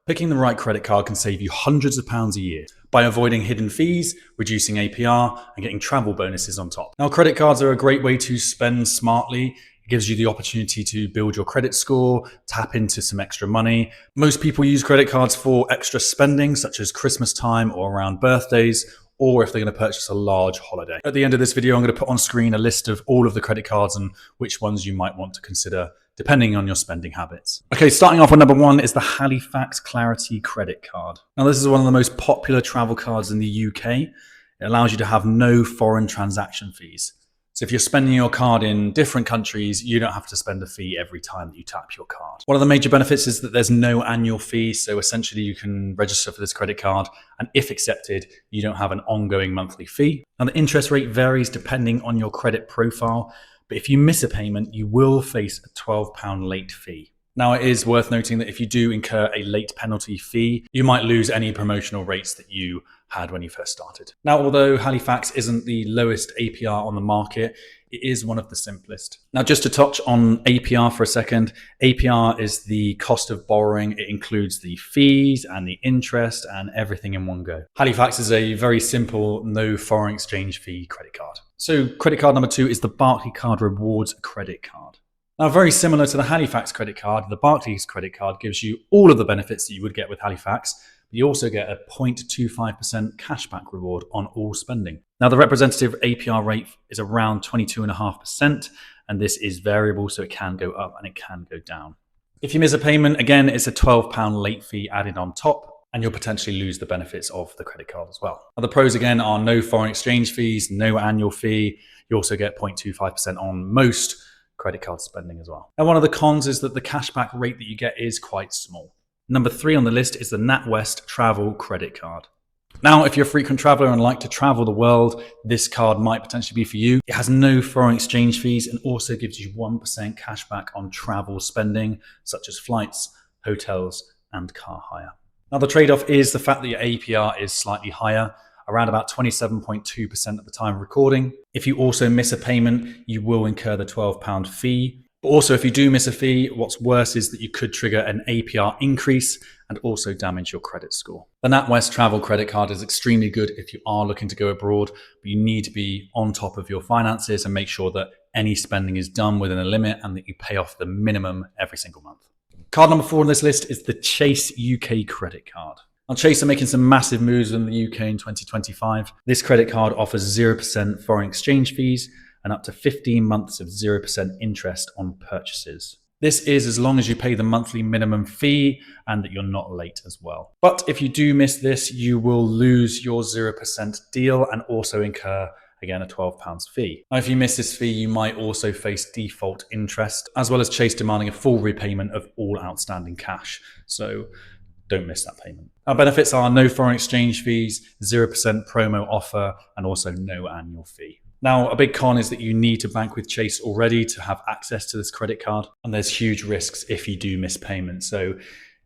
Picking the right credit card can save you hundreds of pounds a year by avoiding hidden fees, reducing APR, and getting travel bonuses on top. Now, credit cards are a great way to spend smartly. It gives you the opportunity to build your credit score, tap into some extra money. Most people use credit cards for extra spending, such as Christmas time or around birthdays, or if they're going to purchase a large holiday. At the end of this video, I'm going to put on screen a list of all of the credit cards and which ones you might want to consider depending on your spending habits. Okay, starting off with number one is the Halifax Clarity Credit Card. Now, this is one of the most popular travel cards in the UK. It allows you to have no foreign transaction fees. So if you're spending your card in different countries, you don't have to spend a fee every time that you tap your card. One of the major benefits is that there's no annual fee. So essentially you can register for this credit card, and if accepted, you don't have an ongoing monthly fee. Now, the interest rate varies depending on your credit profile, but if you miss a payment, you will face a £12 late fee. Now, it is worth noting that if you do incur a late penalty fee, you might lose any promotional rates that you had when you first started. Now, although Halifax isn't the lowest APR on the market, it is one of the simplest. Now, just to touch on APR for a second, APR is the cost of borrowing. It includes the fees and the interest and everything in one go. Halifax is a very simple, no foreign exchange fee credit card. So credit card number two is the Barclaycard Rewards Credit Card. Now, very similar to the Halifax credit card, the Barclays credit card gives you all of the benefits that you would get with Halifax. You also get a 0.25% cashback reward on all spending. Now, the representative APR rate is around 22.5%, and this is variable, so it can go up and it can go down. If you miss a payment, again, it's a £12 late fee added on top, and you'll potentially lose the benefits of the credit card as well. Now, the pros, again, are no foreign exchange fees, no annual fee. You also get 0.25% on most credit card spending as well. And one of the cons is that the cashback rate that you get is quite small. Number three on the list is the NatWest Travel Credit Card. Now, if you're a frequent traveler and like to travel the world, this card might potentially be for you. It has no foreign exchange fees and also gives you 1% cashback on travel spending, such as flights, hotels, and car hire. Now, the trade-off is the fact that your APR is slightly higher, around about 27.2% at the time of recording. If you also miss a payment, you will incur the £12 fee. But also, if you do miss a fee, what's worse is that you could trigger an APR increase and also damage your credit score. The NatWest Travel Credit Card is extremely good if you are looking to go abroad, but you need to be on top of your finances and make sure that any spending is done within a limit and that you pay off the minimum every single month. Card number four on this list is the Chase UK Credit Card. Now, Chase are making some massive moves in the UK in 2025. This credit card offers 0% foreign exchange fees and up to 15 months of 0% interest on purchases. This is as long as you pay the monthly minimum fee and that you're not late as well. But if you do miss this, you will lose your 0% deal and also incur, again, a £12 fee. Now, if you miss this fee, you might also face default interest, as well as Chase demanding a full repayment of all outstanding cash. So don't miss that payment. Our benefits are no foreign exchange fees, 0% promo offer, and also no annual fee. Now, a big con is that you need to bank with Chase already to have access to this credit card, and there's huge risks if you do miss payments. So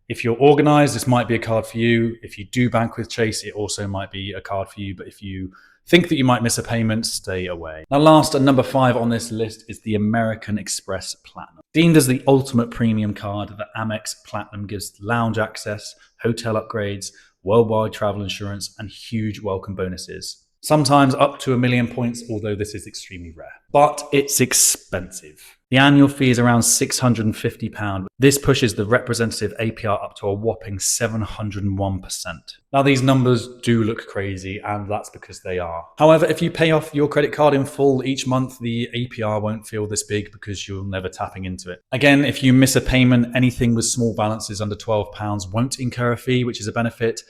if you're organized, this might be a card for you. If you do bank with Chase, it also might be a card for you. But if you think that you might miss a payment, stay away. Now, last and number five on this list is the American Express Platinum. Deemed as the ultimate premium card, the Amex Platinum gives lounge access, hotel upgrades, worldwide travel insurance, and huge welcome bonuses. Sometimes up to 1 million points, although this is extremely rare. But it's expensive. The annual fee is around £650. This pushes the representative APR up to a whopping 701%. Now, these numbers do look crazy, and that's because they are. However, if you pay off your credit card in full each month, the APR won't feel this big because you're never tapping into it. Again, if you miss a payment, anything with small balances under £12 won't incur a fee, which is a benefit.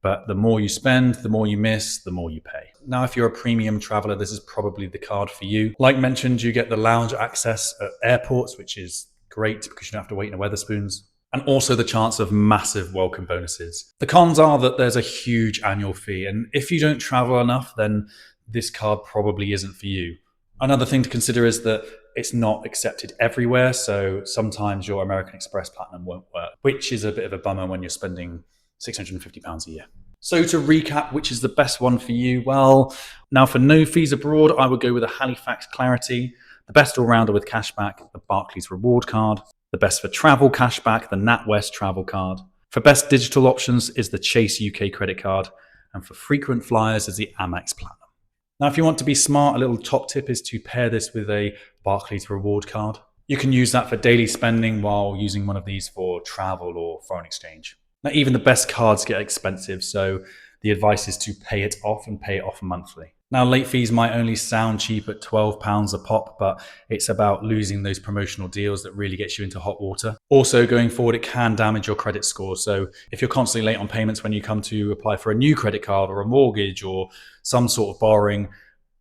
But the more you spend, the more you miss, the more you pay. Now, if you're a premium traveler, this is probably the card for you. Like mentioned, you get the lounge access at airports, which is great because you don't have to wait in a Wetherspoons, and also the chance of massive welcome bonuses. The cons are that there's a huge annual fee, and if you don't travel enough, then this card probably isn't for you. Another thing to consider is that it's not accepted everywhere, so sometimes your American Express Platinum won't work, which is a bit of a bummer when you're spending £650 a year. So to recap, which is the best one for you? Well, now for no fees abroad, I would go with a Halifax Clarity, the best all-rounder with cashback, the Barclays Reward Card, the best for travel cashback, the NatWest Travel Card, For best digital options is the Chase UK credit card, and for frequent flyers is the Amex Platinum. Now, if you want to be smart, a little top tip is to pair this with a Barclays Reward Card. You can use that for daily spending while using one of these for travel or foreign exchange. Now, even the best cards get expensive, so the advice is to pay it off and pay it off monthly. Now, late fees might only sound cheap at £12 a pop, but it's about losing those promotional deals that really gets you into hot water. Also, going forward, it can damage your credit score. So if you're constantly late on payments when you come to apply for a new credit card or a mortgage or some sort of borrowing,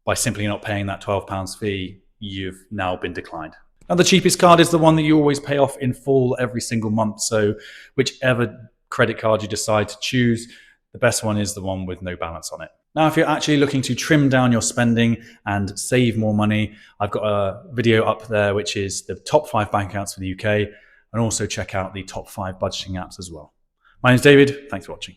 by simply not paying that £12 fee, you've now been declined. Now, the cheapest card is the one that you always pay off in full every single month. So whichever credit card you decide to choose, the best one is the one with no balance on it. Now, if you're actually looking to trim down your spending and save more money, I've got a video up there, which is the top 5 bank accounts for the UK, and also check out the top 5 budgeting apps as well. My name's David. Thanks for watching.